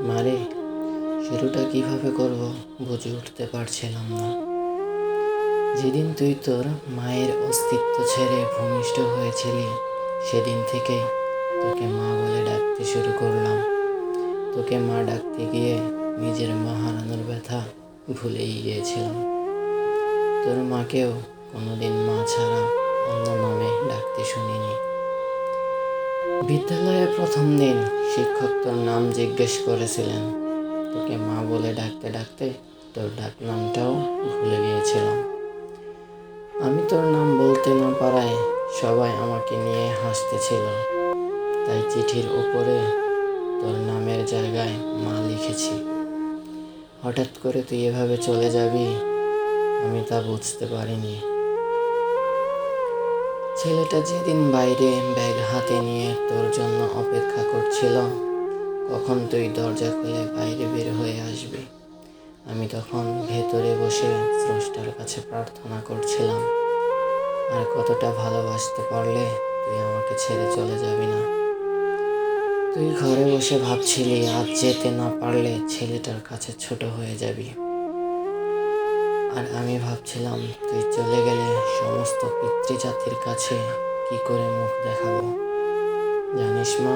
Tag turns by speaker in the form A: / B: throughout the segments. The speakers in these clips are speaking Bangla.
A: মারে, শুরুটা কিভাবে করব বুঝে উঠতে পারছিলাম না। যেদিন তুই তোর মায়ের অস্তিত্ব ছেড়ে ভূমিষ্ঠ হয়েছিলি, সেদিন থেকেই তোকে মা বলে ডাকতে শুরু করলাম। তোকে মা ডাকতে গিয়ে নিজের মা হারানোর ব্যথা ভুলেই গিয়েছিলাম। তোর মাকেও কোনোদিন মা ছাড়া অন্য নামে ডাকতে শুনিনি। বিদ্যালয়ে প্রথম দিন শিক্ষক তোর নাম জিজ্ঞেস করেছিলেন। তোকে মা বলে ডাকতে ডাকতে তোর ডাক নামটাও ভুলে গিয়েছিলাম। আমি তোর নাম বলতে না পারায় সবাই আমাকে নিয়ে হাসতেছিল, তাই চিঠির ওপরে তোর নামের জায়গায় মা লিখেছি। হঠাৎ করে তুই এভাবে চলে যাবি, আমি তা বুঝতে পারিনি। ছেলেটা যেদিন বাইরে ব্যাগ হাতে নিয়ে তোর জন্য অপেক্ষা করছিল, কখন তুই দরজা খুলে বাইরে বের হয়ে আসবি, আমি তখন ভেতরে বসে স্রষ্টার কাছে প্রার্থনা করছিলাম, আর কতটা ভালোবাসতে পারলে তুই আমাকে ছেড়ে চলে যাবি না। তুই ঘরে বসে ভাবছিলি আজ যেতে না পারলে ছেলেটার কাছে ছোট হয়ে যাবি, আর আমি ভাবছিলাম তুই চলে গেলে সমস্ত পিতৃজাতির কাছে কি করে মুখ দেখাবো। জানিস মা,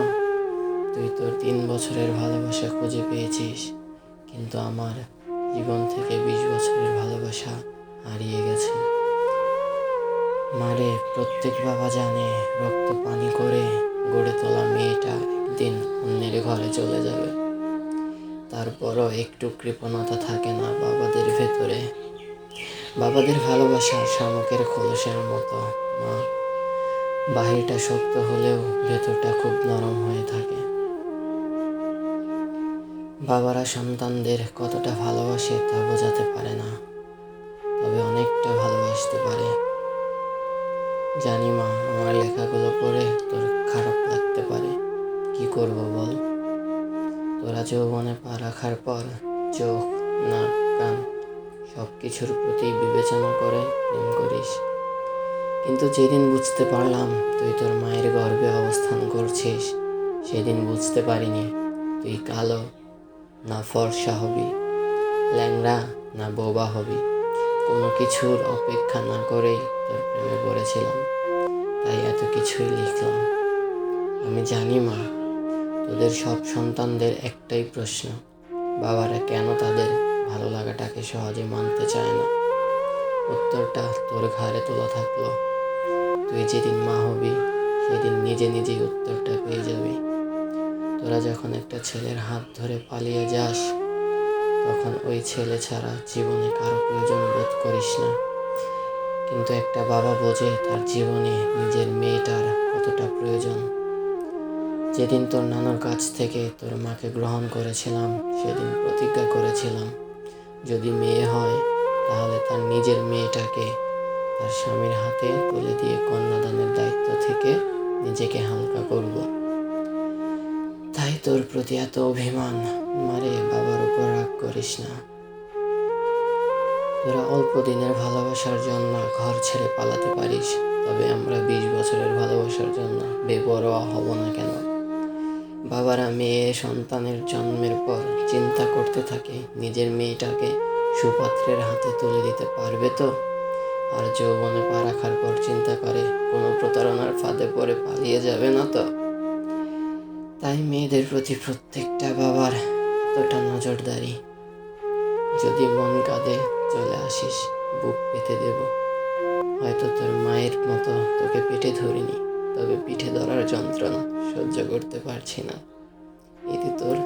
A: তুই তোর 3 বছরের ভালোবাসা খুঁজে পেয়েছিস, কিন্তু আমার জীবন থেকে 20 বছরের ভালোবাসা হারিয়ে গেছে। মারে, প্রত্যেক বাবা জানে রক্ত পানি করে গড়ে তোলা মেয়েটা একদিন অন্যের ঘরে চলে যাবে। তারপরও একটু কৃপণতা থাকে না বাবাদের ভেতরে। বাবাদের ভালোবাসা শামুকের খোলসের মতো মা, বাহিরটা শক্ত হলেও ভেতরটা খুব নরম হয়ে থাকে। বাবারা সন্তানদের কতটা ভালোবাসে তা বোঝাতে পারে না, তবে অনেকটা ভালোবাসতে পারে। জানি মা, আমার লেখাগুলো পড়ে তোর খারাপ লাগতে পারে, কি করব বল। তোরা যৌবনে পা রাখার পর চোখ, নাক, কান সব কিছুর প্রতি বিবেচনা করে প্রেম করিস, কিন্তু যেদিন বুঝতে পারলাম তুই তোর মায়ের গর্ভে অবস্থান করছিস, সেদিন বুঝতে পারিনি তুই কালো না ফর্সা হবি, ল্যাংড়া না বোবা হবি। কোনো কিছুর অপেক্ষা না করেই তোর প্রেমে পড়েছিলাম, তাই এত কিছুই লিখলাম। আমি জানি মা, তোদের সব সন্তানদের একটাই প্রশ্ন, বাবারা কেন তাদের ভালো লাগাটাকে সহজে মানতে চায় না। উত্তরটা তোর ঘাড়ে তোলা থাকলো। তুই যেদিন মা হবি, সেদিন নিজে নিজেই উত্তরটা পেয়ে যাবি। তোরা যখন একটা ছেলের হাত ধরে পালিয়ে যাস, তখন ওই ছেলে ছাড়া জীবনে কারো প্রয়োজন বোধ করিস না, কিন্তু একটা বাবা বোঝে তার জীবনে নিজের মেয়েটার কতটা প্রয়োজন। যেদিন তোর নানুর কাছ থেকে তোর মাকে গ্রহণ করেছিলাম, সেদিন প্রতিজ্ঞা করেছিলাম, যদি মেয়ে হয় তাহলে তার নিজের মেয়েটাকে তার স্বামীর হাতে তুলে দিয়ে কন্যাদানের দায়িত্ব থেকে নিজেকে হালকা করব। তাই তোর প্রতি এত অভিমান। মারে, বাবার উপর রাগ করিস না। তোরা অল্প দিনের ভালোবাসার জন্য ঘর ছেড়ে পালাতে পারিস, তবে আমরা 20 বছরের ভালোবাসার জন্য বেপরোয়া হব না কেন? বাবারা মেয়ে সন্তানের জন্মের পর চিন্তা করতে থাকে নিজের মেয়েটাকে সুপাত্রের হাতে তুলে দিতে পারবে তো, আর যৌবনে পা রাখার পর চিন্তা করে কোনো প্রতারণার ফাঁদে পড়ে পালিয়ে যাবে না তো। তাই মেয়েদের প্রতি প্রত্যেকটা বাবার এতটা নজরদারি। যদি মন কাঁদে চলে আসিস, বুক পেতে দেব। হয়তো তোর মায়ের মতো তোকে পেটে ধরিনি, তবে পিঠে ধরার যন্ত্রণা সহ্য করতে পারছি না। এতে তোর